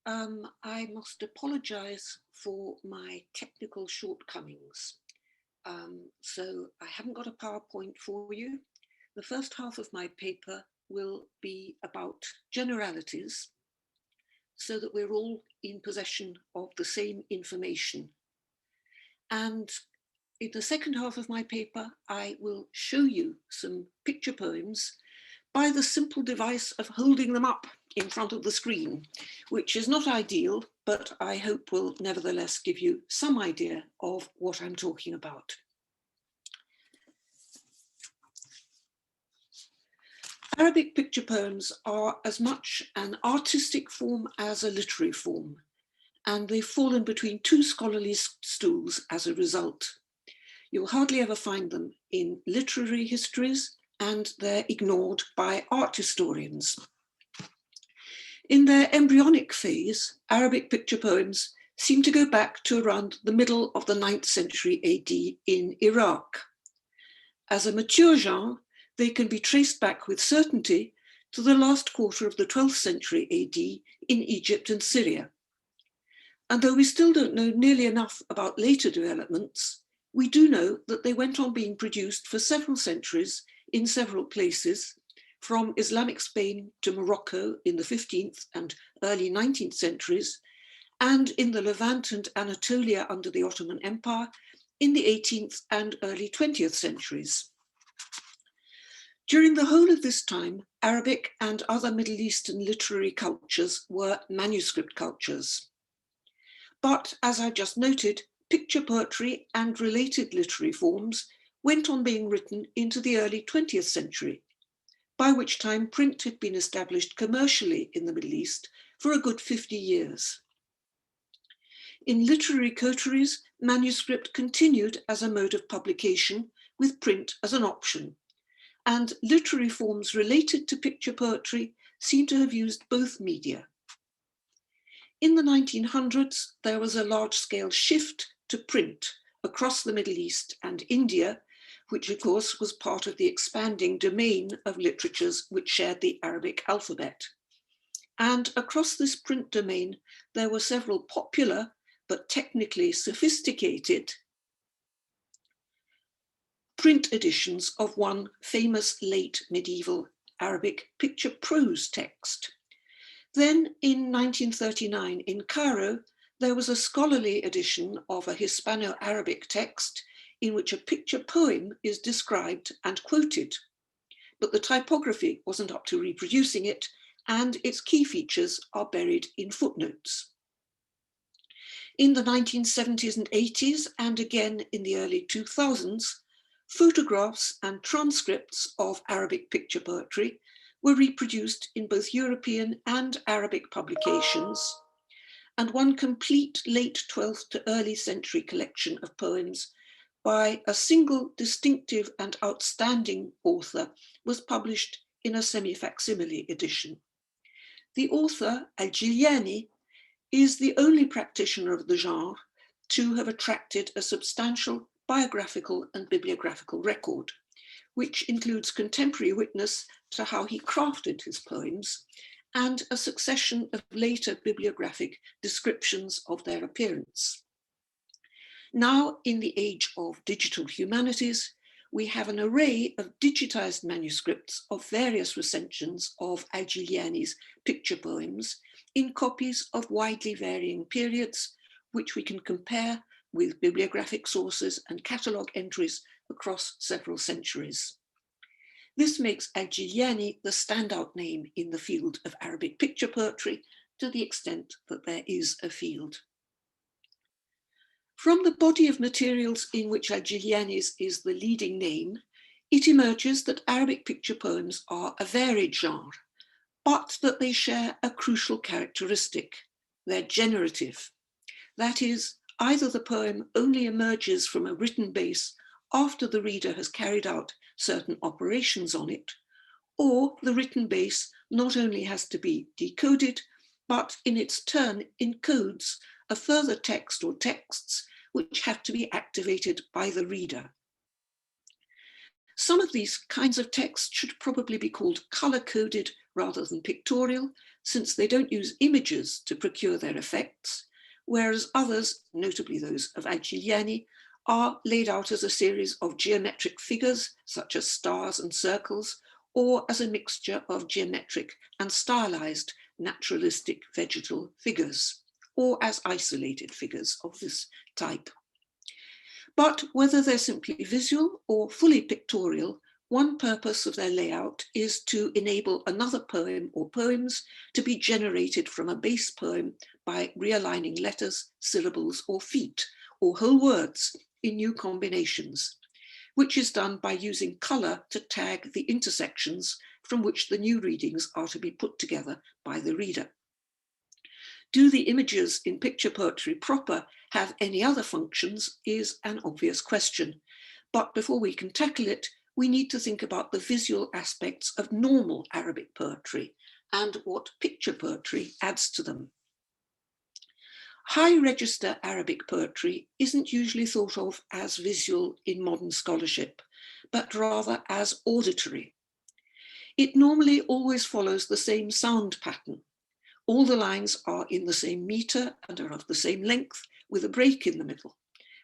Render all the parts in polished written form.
I must apologize for my technical shortcomings. So I haven't got a PowerPoint for you. The first half of my paper will be about generalities so that we're all in possession of the same information. And in the second half of my paper, I will show you some picture poems by the simple device of holding them up in front of the screen, which is not ideal, but I hope will nevertheless give you some idea of what I'm talking about. Arabic picture poems are as much an artistic form as a literary form, and they've fallen between two scholarly stools as a result. You'll hardly ever find them in literary histories, and they're ignored by art historians. In their embryonic phase, Arabic picture poems seem to go back to around the middle of the 9th century AD in Iraq. As a mature genre, they can be traced back with certainty to the last quarter of the 12th century AD in Egypt and Syria. And though we still don't know nearly enough about later developments, we do know that they went on being produced for several centuries in several places, from Islamic Spain to Morocco in the 15th and early 19th centuries, and in the Levant and Anatolia under the Ottoman Empire in the 18th and early 20th centuries. During the whole of this time, Arabic and other Middle Eastern literary cultures were manuscript cultures. But as I just noted, picture poetry and related literary forms went on being written into the early 20th century, by which time print had been established commercially in the Middle East for a good 50 years. In literary coteries, manuscript continued as a mode of publication, with print as an option, and literary forms related to picture poetry seem to have used both media. In the 1900s, there was a large-scale shift to print across the Middle East and India, which of course was part of the expanding domain of literatures which shared the Arabic alphabet. And across this print domain, there were several popular but technically sophisticated print editions of one famous late medieval Arabic picture prose text. Then in 1939 in Cairo, there was a scholarly edition of a Hispano-Arabic text in which a picture poem is described and quoted, but the typography wasn't up to reproducing it, and its key features are buried in footnotes. In the 1970s and 80s, and again in the early 2000s, photographs and transcripts of Arabic picture poetry were reproduced in both European and Arabic publications, and one complete late 12th to early century collection of poems by a single distinctive and outstanding author was published in a semi-facsimile edition. The author, Al-Jilani, is the only practitioner of the genre to have attracted a substantial biographical and bibliographical record, which includes contemporary witness to how he crafted his poems and a succession of later bibliographic descriptions of their appearance. Now, in the age of digital humanities, we have an array of digitized manuscripts of various recensions of Al-Jilani's picture poems in copies of widely varying periods, which we can compare with bibliographic sources and catalogue entries across several centuries. This makes Al-Jilani the standout name in the field of Arabic picture poetry, to the extent that there is a field. From the body of materials in which Al-Jilani's is the leading name, it emerges that Arabic picture poems are a varied genre, but that they share a crucial characteristic: they're generative. That is, either the poem only emerges from a written base after the reader has carried out certain operations on it, or the written base not only has to be decoded, but in its turn encodes a further text or texts which have to be activated by the reader. Some of these kinds of text should probably be called color-coded rather than pictorial, since they don't use images to procure their effects, whereas others, notably those of Agiliani, are laid out as a series of geometric figures, such as stars and circles, or as a mixture of geometric and stylized naturalistic vegetal figures, or as isolated figures of this type. But whether they're simply visual or fully pictorial, one purpose of their layout is to enable another poem or poems to be generated from a base poem by realigning letters, syllables, or feet, or whole words in new combinations, which is done by using color to tag the intersections from which the new readings are to be put together by the reader. Do the images in picture poetry proper have any other functions is an obvious question. But before we can tackle it, we need to think about the visual aspects of normal Arabic poetry and what picture poetry adds to them. High register Arabic poetry isn't usually thought of as visual in modern scholarship, but rather as auditory. It normally always follows the same sound pattern. All the lines are in the same meter and are of the same length, with a break in the middle,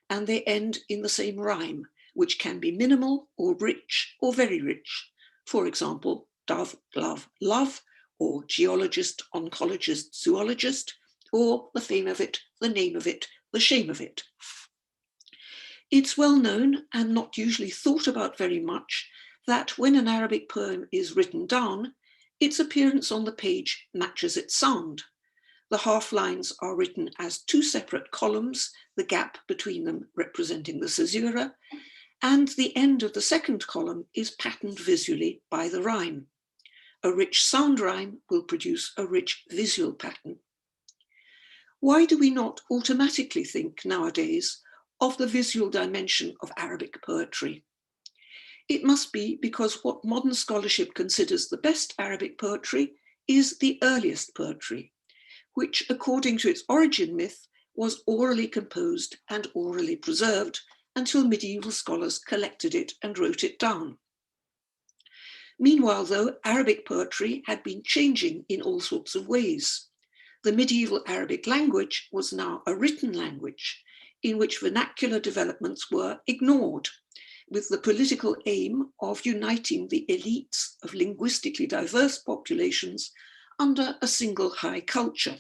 and they end in the same rhyme, which can be minimal or rich or very rich. For example, dove, glove, love, or geologist, oncologist, zoologist, or the fame of it, the name of it, the shame of it. It's well known and not usually thought about very much that when an Arabic poem is written down, its appearance on the page matches its sound. The half lines are written as two separate columns, the gap between them representing the caesura, and the end of the second column is patterned visually by the rhyme. A rich sound rhyme will produce a rich visual pattern. Why do we not automatically think nowadays of the visual dimension of Arabic poetry? It must be because what modern scholarship considers the best Arabic poetry is the earliest poetry, which, according to its origin myth, was orally composed and orally preserved until medieval scholars collected it and wrote it down. Meanwhile, though, Arabic poetry had been changing in all sorts of ways. The medieval Arabic language was now a written language in which vernacular developments were ignored, with the political aim of uniting the elites of linguistically diverse populations under a single high culture.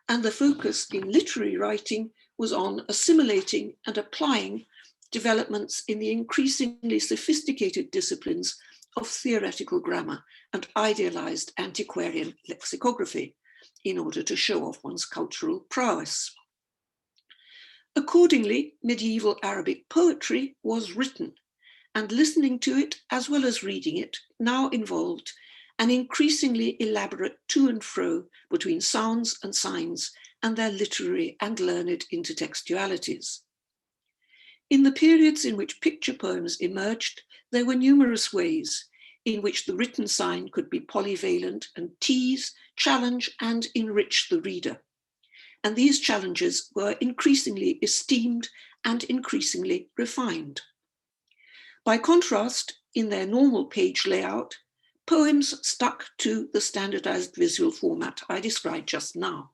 And the focus in literary writing was on assimilating and applying developments in the increasingly sophisticated disciplines of theoretical grammar and idealized antiquarian lexicography in order to show off one's cultural prowess. Accordingly, medieval Arabic poetry was written, and listening to it as well as reading it now involved an increasingly elaborate to and fro between sounds and signs and their literary and learned intertextualities. In the periods in which picture poems emerged, there were numerous ways in which the written sign could be polyvalent and tease, challenge, and enrich the reader. And these challenges were increasingly esteemed and increasingly refined. By contrast, in their normal page layout, poems stuck to the standardized visual format I described just now.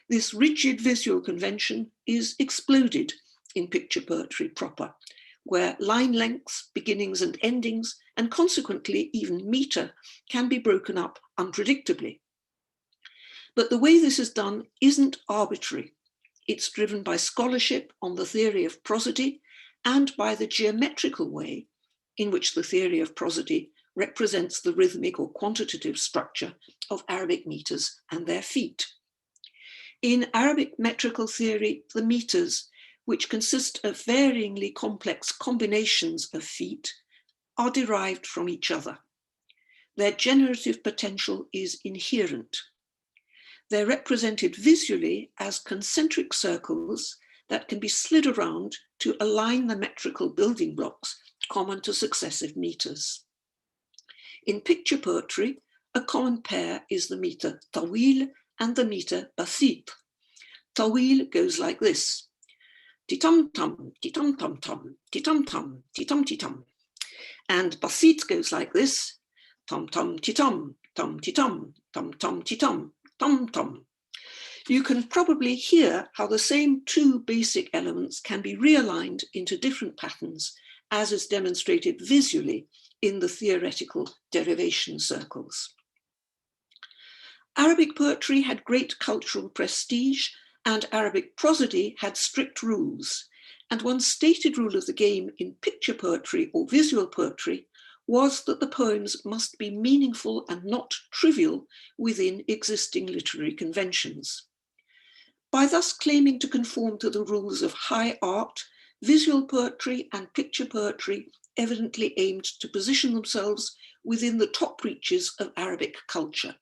This rigid visual convention is exploded in picture poetry proper, where line lengths, beginnings and endings, and consequently even meter, can be broken up unpredictably. But the way this is done isn't arbitrary. It's driven by scholarship on the theory of prosody and by the geometrical way in which the theory of prosody represents the rhythmic or quantitative structure of Arabic meters and their feet. In Arabic metrical theory, the meters, which consist of varyingly complex combinations of feet, are derived from each other. Their generative potential is inherent. They're represented visually as concentric circles that can be slid around to align the metrical building blocks common to successive meters. In picture poetry, a common pair is the meter tawil and the meter basit. Tawil goes like this: ti-tum-tum, ti-tum-tum-tum, ti-tum-tum, ti-tum-ti-tum. And basit goes like this: tom tom ti tom, tom ti tom, tom tom ti tom, tom tom. You can probably hear how the same two basic elements can be realigned into different patterns, as is demonstrated visually in the theoretical derivation circles. Arabic poetry had great cultural prestige, and Arabic prosody had strict rules. And one stated rule of the game in picture poetry or visual poetry was that the poems must be meaningful and not trivial within existing literary conventions. By thus claiming to conform to the rules of high art, visual poetry and picture poetry evidently aimed to position themselves within the top reaches of Arabic culture.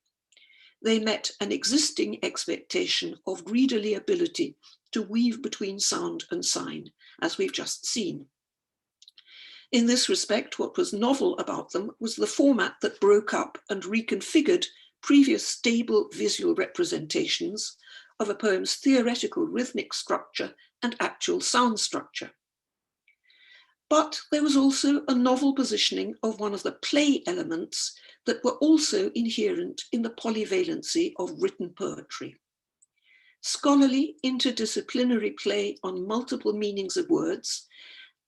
They met an existing expectation of readerly ability to weave between sound and sign, as we've just seen. In this respect, what was novel about them was the format that broke up and reconfigured previous stable visual representations of a poem's theoretical rhythmic structure and actual sound structure. But there was also a novel positioning of one of the play elements that were also inherent in the polyvalency of written poetry. Scholarly interdisciplinary play on multiple meanings of words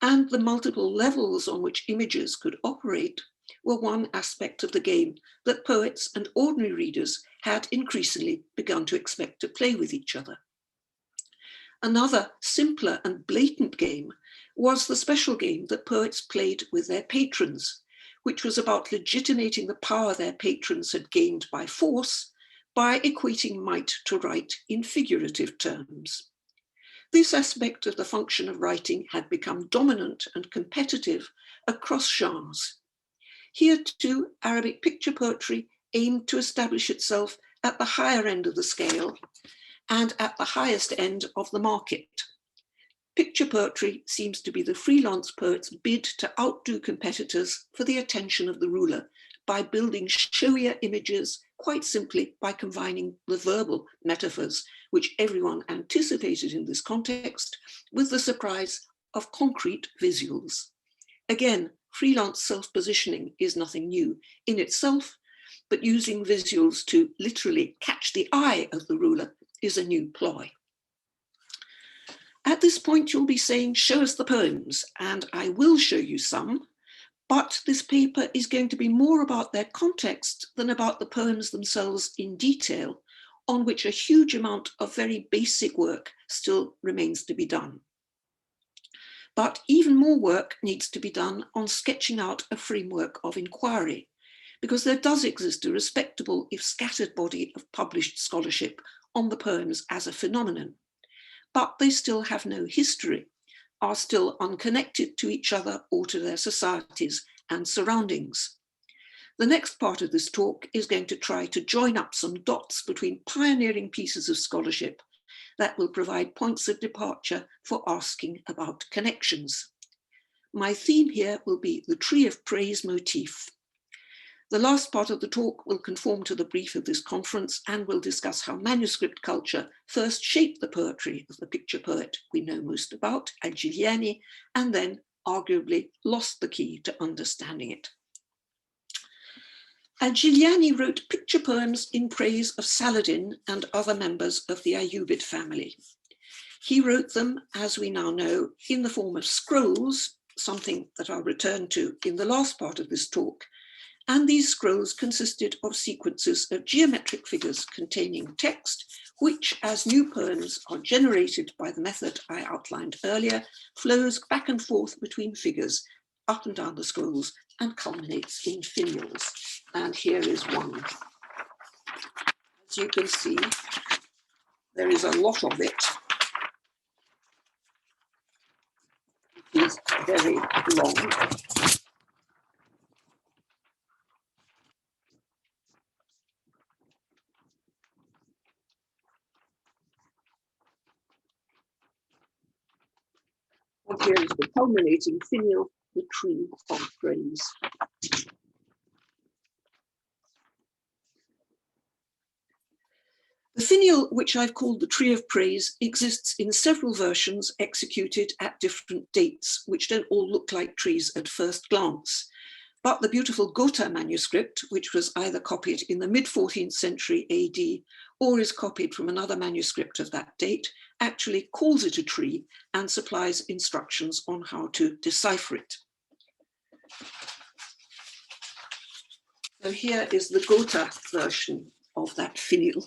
and the multiple levels on which images could operate were one aspect of the game that poets and ordinary readers had increasingly begun to expect to play with each other. Another simpler and blatant game was the special game that poets played with their patrons, which was about legitimating the power their patrons had gained by force by equating might to right in figurative terms. This aspect of the function of writing had become dominant and competitive across genres. Here too, Arabic picture poetry aimed to establish itself at the higher end of the scale and at the highest end of the market. Picture poetry seems to be the freelance poet's bid to outdo competitors for the attention of the ruler by building showier images, quite simply by combining the verbal metaphors, which everyone anticipated in this context, with the surprise of concrete visuals. Again, freelance self-positioning is nothing new in itself, but using visuals to literally catch the eye of the ruler is a new ploy. At this point, you'll be saying, show us the poems, and I will show you some, but this paper is going to be more about their context than about the poems themselves in detail, on which a huge amount of very basic work still remains to be done. But even more work needs to be done on sketching out a framework of inquiry, because there does exist a respectable, if scattered, body of published scholarship on the poems as a phenomenon. But they still have no history, are still unconnected to each other or to their societies and surroundings. The next part of this talk is going to try to join up some dots between pioneering pieces of scholarship that will provide points of departure for asking about connections. My theme here will be the tree of praise motif. The last part of the talk will conform to the brief of this conference and will discuss how manuscript culture first shaped the poetry of the picture poet we know most about, Al-Jilani, and then arguably lost the key to understanding it. Al-Jilani wrote picture poems in praise of Saladin and other members of the Ayyubid family. He wrote them, as we now know, in the form of scrolls, something that I'll return to in the last part of this talk. And these scrolls consisted of sequences of geometric figures containing text, which, as new poems are generated by the method I outlined earlier, flows back and forth between figures, up and down the scrolls, and culminates in finials. And here is one. As you can see, there is a lot of it. It is very long. And here is the culminating finial, the tree of praise. The finial, which I've called the tree of praise, exists in several versions executed at different dates, which don't all look like trees at first glance. But the beautiful Gotha manuscript, which was either copied in the mid-14th century AD or is copied from another manuscript of that date, actually calls it a tree and supplies instructions on how to decipher it. So here is the Gotha version of that finial.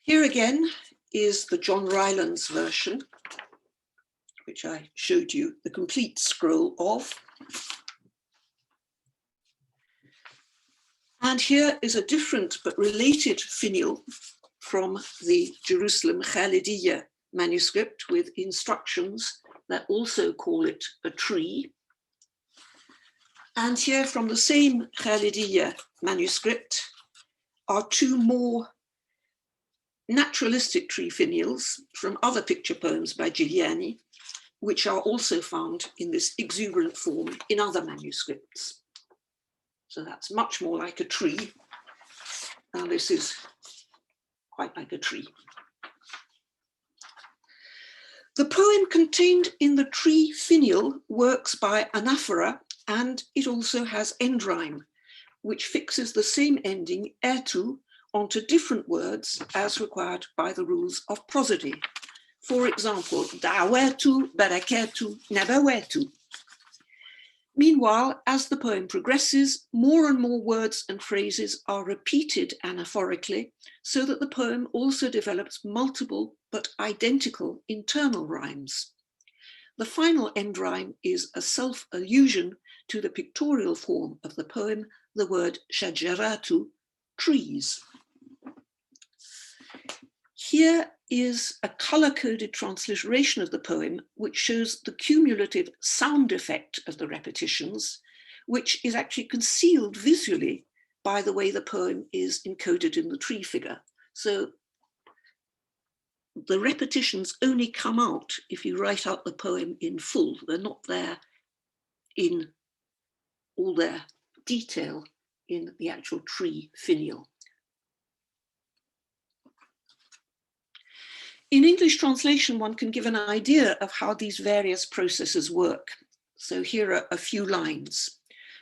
Here again is the John Rylands version, which I showed you the complete scroll of. And here is a different but related finial from the Jerusalem Khalidiyya manuscript with instructions that also call it a tree. And here from the same Khalidiyya manuscript are two more naturalistic tree finials from other picture poems by Giuliani, which are also found in this exuberant form in other manuscripts. So that's much more like a tree. And this is quite like a tree. The poem contained in the tree finial works by anaphora, and it also has end rhyme, which fixes the same ending, ertu, onto different words as required by the rules of prosody. For example, da'wetu, baraketu, nabawetu. Meanwhile, as the poem progresses, more and more words and phrases are repeated anaphorically, so that the poem also develops multiple but identical internal rhymes. The final end rhyme is a self-allusion to the pictorial form of the poem, the word shajaratu, trees. Here is a color-coded transliteration of the poem, which shows the cumulative sound effect of the repetitions, which is actually concealed visually by the way the poem is encoded in the tree figure. So the repetitions only come out if you write out the poem in full. They're not there in all their detail in the actual tree finial. In English translation, one can give an idea of how these various processes work. So here are a few lines.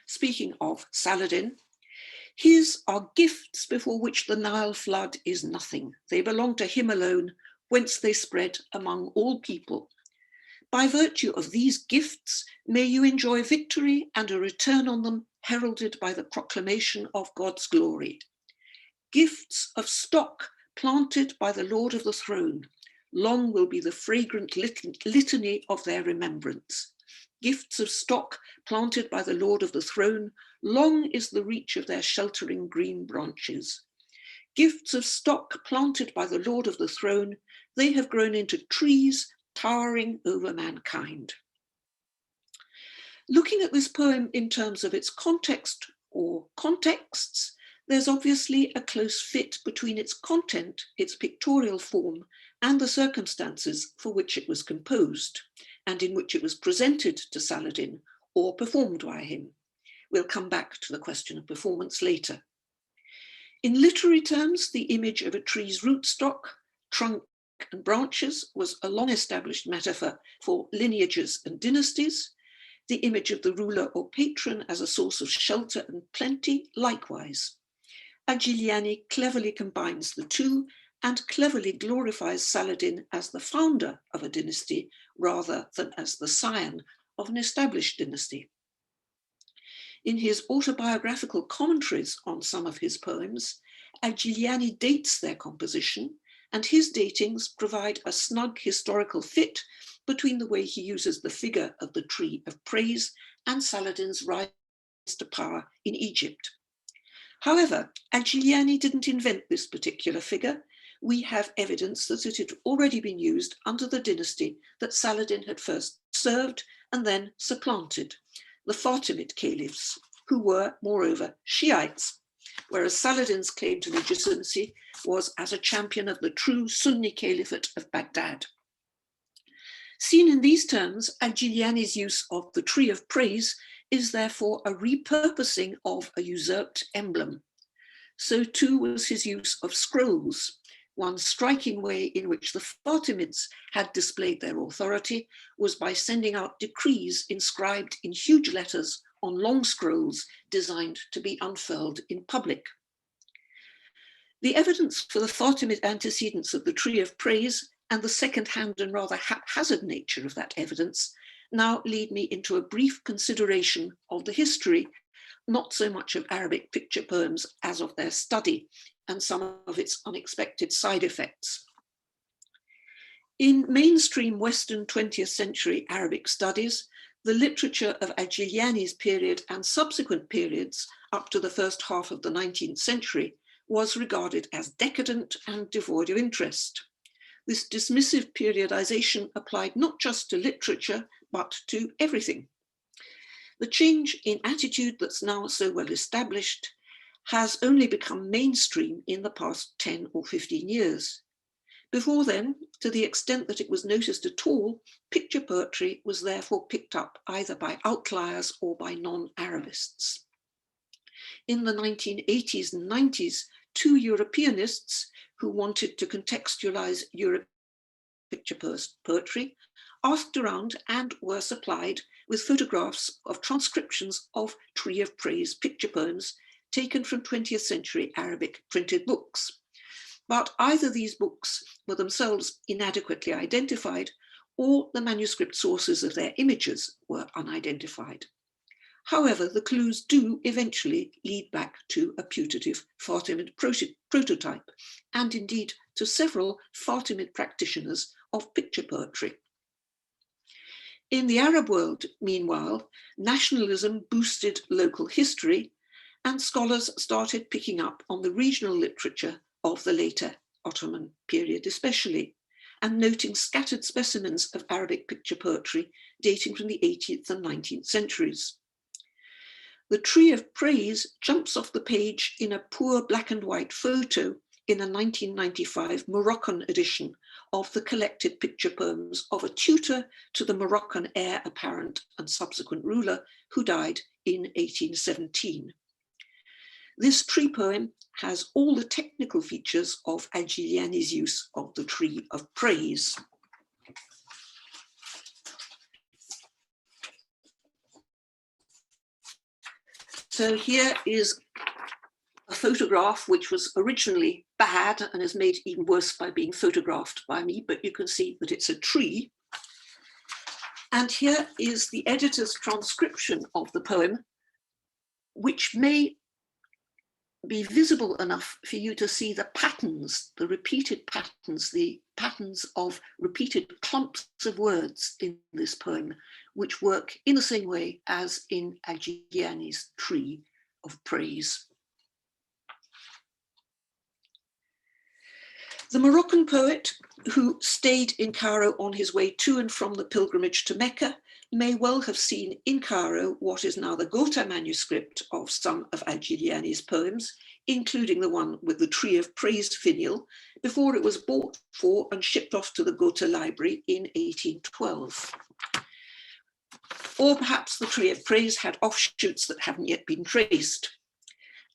Speaking of Saladin, his are gifts before which the Nile flood is nothing. They belong to him alone, whence they spread among all people. By virtue of these gifts, may you enjoy victory and a return on them heralded by the proclamation of God's glory. Gifts of stock planted by the Lord of the throne, long will be the fragrant litany of their remembrance. Gifts of stock planted by the Lord of the throne, long is the reach of their sheltering green branches. Gifts of stock planted by the Lord of the throne, they have grown into trees towering over mankind. Looking at this poem in terms of its context or contexts, there's obviously a close fit between its content, its pictorial form, and the circumstances for which it was composed, and in which it was presented to Saladin or performed by him. We'll come back to the question of performance later. In literary terms, the image of a tree's rootstock, trunk, and branches was a long-established metaphor for lineages and dynasties. The image of the ruler or patron as a source of shelter and plenty, likewise. Giuliani cleverly combines the two and cleverly glorifies Saladin as the founder of a dynasty rather than as the scion of an established dynasty. In his autobiographical commentaries on some of his poems, Giuliani dates their composition, and his datings provide a snug historical fit between the way he uses the figure of the tree of praise and Saladin's rise to power in Egypt. However, Giuliani didn't invent this particular figure. We have evidence that it had already been used under the dynasty that Saladin had first served and then supplanted, the Fatimid caliphs, who were, moreover, Shiites, whereas Saladin's claim to legitimacy was as a champion of the true Sunni caliphate of Baghdad. Seen in these terms, Giuliani's use of the tree of praise is therefore a repurposing of a usurped emblem. So too was his use of scrolls, One striking way in which the Fatimids had displayed their authority was by sending out decrees inscribed in huge letters on long scrolls designed to be unfurled in public. The evidence for the Fatimid antecedents of the Tree of Praise and the second-hand and rather haphazard nature of that evidence now lead me into a brief consideration of the history, not so much of Arabic picture poems as of their study and some of its unexpected side effects. In mainstream Western 20th century Arabic studies, the literature of Al-Jilani's period and subsequent periods up to the first half of the 19th century was regarded as decadent and devoid of interest. This dismissive periodization applied not just to literature, but to everything. The change in attitude that's now so well established has only become mainstream in the past 10 or 15 years. Before then, to the extent that it was noticed at all, picture poetry was therefore picked up either by outliers or by non-Arabists. In the 1980s and 90s, two Europeanists who wanted to contextualize European picture poetry asked around and were supplied with photographs of transcriptions of Tree of Praise picture poems taken from 20th century Arabic printed books. But either these books were themselves inadequately identified or the manuscript sources of their images were unidentified. However, the clues do eventually lead back to a putative Fatimid prototype, and indeed to several Fatimid practitioners of picture poetry. In the Arab world, meanwhile, nationalism boosted local history, and scholars started picking up on the regional literature of the later Ottoman period especially, and noting scattered specimens of Arabic picture poetry dating from the 18th and 19th centuries. The Tree of Praise jumps off the page in a poor black and white photo in a 1995 Moroccan edition of the collected picture poems of a tutor to the Moroccan heir apparent and subsequent ruler who died in 1817. This tree poem has all the technical features of Al-Jilani's use of the Tree of Praise. So here is a photograph which was originally bad and is made even worse by being photographed by me, but you can see that it's a tree. And here is the editor's transcription of the poem, which may be visible enough for you to see the patterns, the repeated patterns, the patterns of repeated clumps of words in this poem, which work in the same way as in Al-Jilani's Tree of Praise. The Moroccan poet, who stayed in Cairo on his way to and from the pilgrimage to Mecca, may well have seen in Cairo what is now the Ghouta manuscript of some of Al-Jilani's poems, including the one with the Tree of Praise finial, before it was bought for and shipped off to the Ghouta library in 1812. Or perhaps the Tree of Praise had offshoots that haven't yet been traced.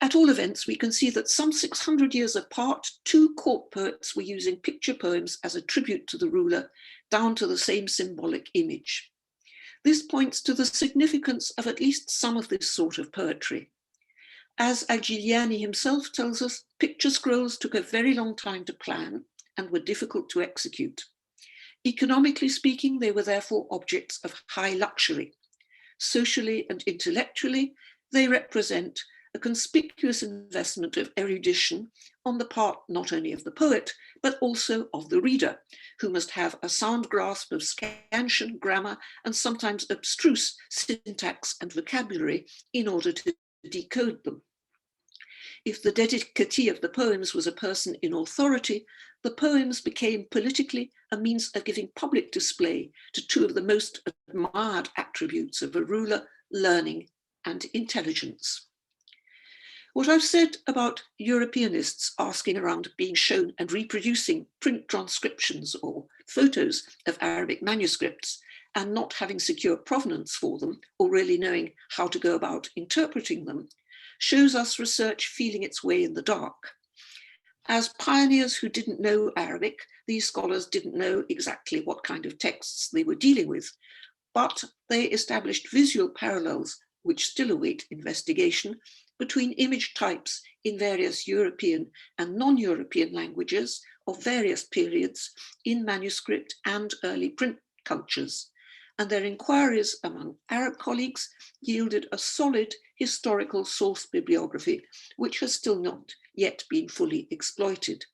At all events, we can see that some 600 years apart, two court poets were using picture poems as a tribute to the ruler, down to the same symbolic image. This points to the significance of at least some of this sort of poetry. As Al-Jilani himself tells us, picture scrolls took a very long time to plan and were difficult to execute. Economically speaking, they were therefore objects of high luxury. Socially and intellectually, they represent a conspicuous investment of erudition on the part not only of the poet, but also of the reader, who must have a sound grasp of scansion, grammar, and sometimes abstruse syntax and vocabulary in order to decode them. If the dedicatee of the poems was a person in authority, the poems became politically a means of giving public display to two of the most admired attributes of a ruler: learning and intelligence. What I've said about Europeanists asking around, being shown and reproducing print transcriptions or photos of Arabic manuscripts and not having secure provenance for them or really knowing how to go about interpreting them, shows us research feeling its way in the dark. As pioneers who didn't know Arabic, these scholars didn't know exactly what kind of texts they were dealing with, but they established visual parallels which still await investigation between image types in various European and non-European languages of various periods in manuscript and early print cultures. And their inquiries among Arab colleagues yielded a solid historical source bibliography, which has still not yet been fully exploited.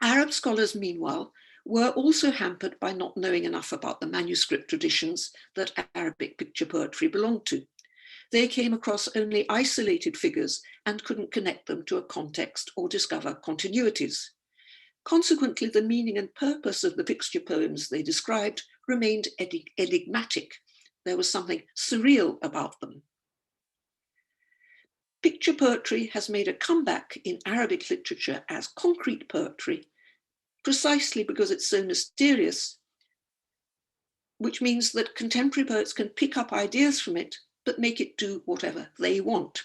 Arab scholars, meanwhile, were also hampered by not knowing enough about the manuscript traditions that Arabic picture poetry belonged to. They came across only isolated figures and couldn't connect them to a context or discover continuities. Consequently, the meaning and purpose of the picture poems they described remained enigmatic. There was something surreal about them. Picture poetry has made a comeback in Arabic literature as concrete poetry, precisely because it's so mysterious, which means that contemporary poets can pick up ideas from it, but make it do whatever they want.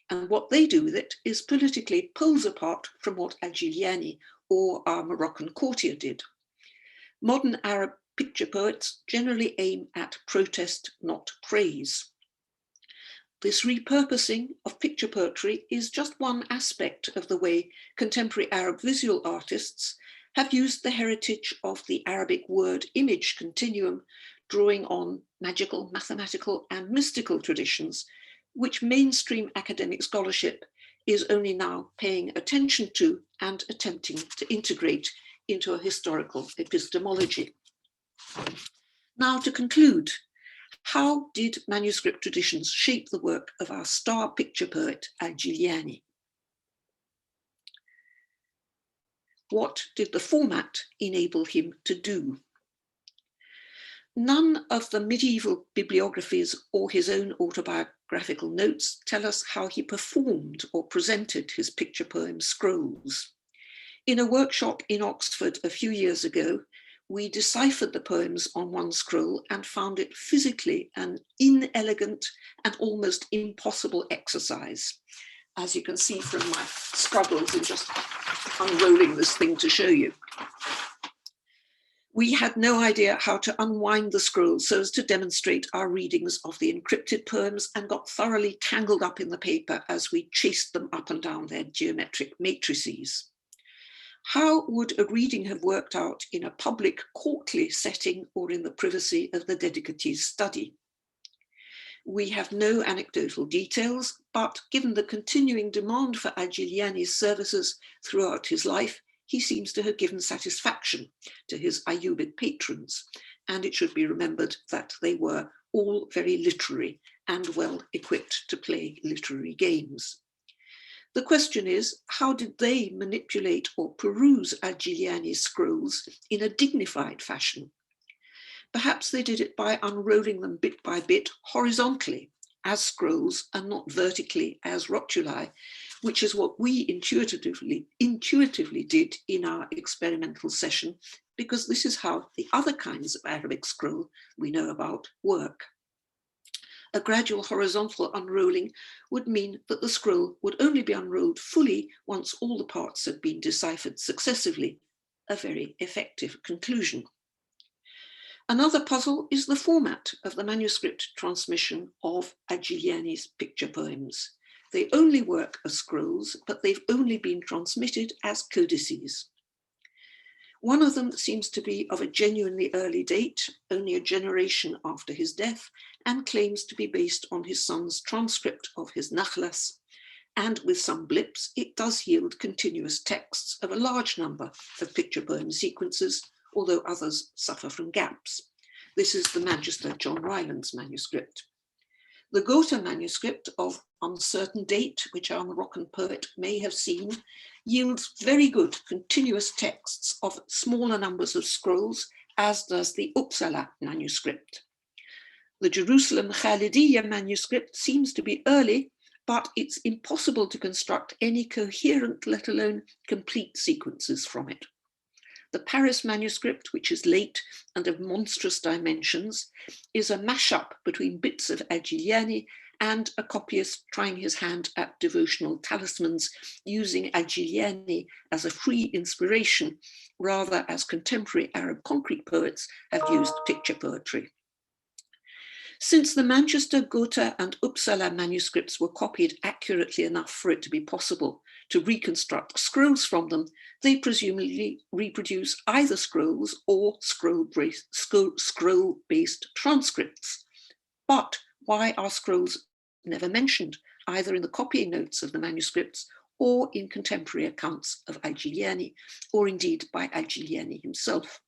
And what they do with it is politically poles apart from what Al-Jilani or our Moroccan courtier did. Modern Arab picture poets generally aim at protest, not praise. This repurposing of picture poetry is just one aspect of the way contemporary Arab visual artists have used the heritage of the Arabic word-image continuum, drawing on magical, mathematical, and mystical traditions, which mainstream academic scholarship is only now paying attention to and attempting to integrate into a historical epistemology. Now, to conclude, how did manuscript traditions shape the work of our star picture poet, Al-Jilani? What did the format enable him to do? None of the medieval bibliographies or his own autobiographical notes tell us how he performed or presented his picture poem scrolls. In a workshop in Oxford a few years ago, we deciphered the poems on one scroll and found it physically an inelegant and almost impossible exercise, as you can see from my struggles in just unrolling this thing to show you. We had no idea how to unwind the scroll so as to demonstrate our readings of the encrypted poems, and got thoroughly tangled up in the paper as we chased them up and down their geometric matrices. How would a reading have worked out in a public courtly setting or in the privacy of the dedicatee's study? We have no anecdotal details, but given the continuing demand for Al-Jilani's services throughout his life, he seems to have given satisfaction to his Ayyubid patrons, and it should be remembered that they were all very literary and well equipped to play literary games. The question is, how did they manipulate or peruse Al-Jilani's scrolls in a dignified fashion? Perhaps they did it by unrolling them bit by bit horizontally as scrolls and not vertically as rotuli, which is what we intuitively did in our experimental session, because this is how the other kinds of Arabic scroll we know about work. A gradual horizontal unrolling would mean that the scroll would only be unrolled fully once all the parts had been deciphered successively, a very effective conclusion. Another puzzle is the format of the manuscript transmission of Al-Jilani's picture poems. They only work as scrolls, but they've only been transmitted as codices. One of them seems to be of a genuinely early date, only a generation after his death, and claims to be based on his son's transcript of his Nakhlas. And with some blips, it does yield continuous texts of a large number of picture poem sequences, although others suffer from gaps. This is the Magister John Ryland's manuscript. The Gotha manuscript of uncertain date, which our Moroccan poet may have seen, yields very good continuous texts of smaller numbers of scrolls, as does the Uppsala manuscript. The Jerusalem Khalidiyya manuscript seems to be early, but it's impossible to construct any coherent, let alone complete sequences from it. The Paris manuscript, which is late and of monstrous dimensions, is a mashup between bits of Al-Jilani and a copyist trying his hand at devotional talismans, using Agiliani as a free inspiration, rather as contemporary Arab concrete poets have used picture poetry. Since the Manchester, Gotha and Uppsala manuscripts were copied accurately enough for it to be possible to reconstruct scrolls from them, they presumably reproduce either scrolls or scroll-based transcripts. But why are scrolls never mentioned, either in the copying notes of the manuscripts or in contemporary accounts of Agiliani, or indeed by Agiliani himself?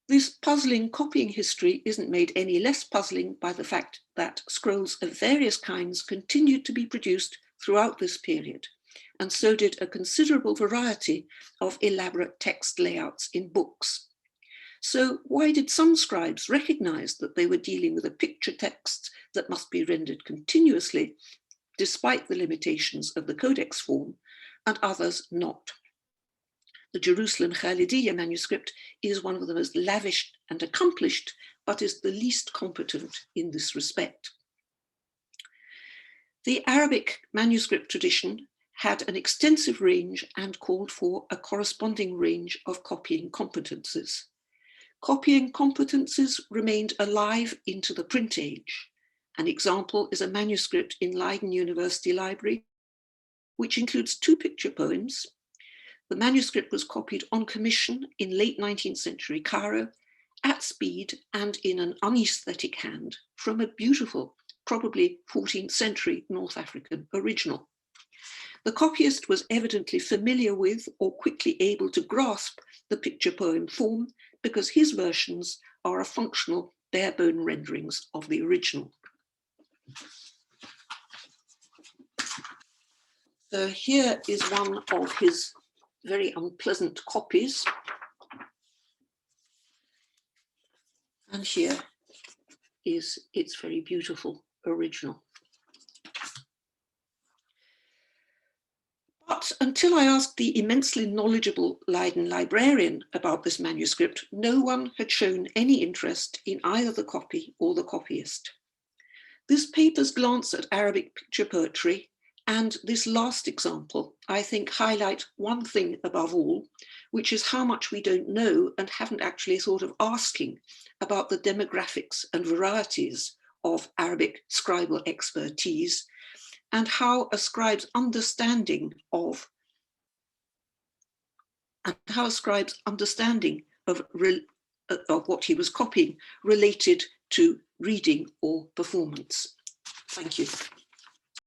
This puzzling copying history isn't made any less puzzling by the fact that scrolls of various kinds continued to be produced throughout this period, and so did a considerable variety of elaborate text layouts in books. So why did some scribes recognize that they were dealing with a picture text that must be rendered continuously, despite the limitations of the codex form, and others not? The Jerusalem Khalidiyya manuscript is one of the most lavish and accomplished, but is the least competent in this respect. The Arabic manuscript tradition had an extensive range and called for a corresponding range of copying competences. Copying competences remained alive into the print age. An example is a manuscript in Leiden University Library, which includes 2 picture poems. The manuscript was copied on commission in late 19th century Cairo, at speed and in an unaesthetic hand from a beautiful, probably 14th century North African original. The copyist was evidently familiar with or quickly able to grasp the picture poem form, because his versions are a functional, bare-bone renderings of the original. So here is one of his very unpleasant copies. And here is its very beautiful original. But until I asked the immensely knowledgeable Leiden librarian about this manuscript, no one had shown any interest in either the copy or the copyist. This paper's glance at Arabic picture poetry and this last example, I think, highlight one thing above all, which is how much we don't know and haven't actually thought of asking about the demographics and varieties of Arabic scribal expertise, and how a scribe's understanding of what he was copying related to reading or performance. Thank you.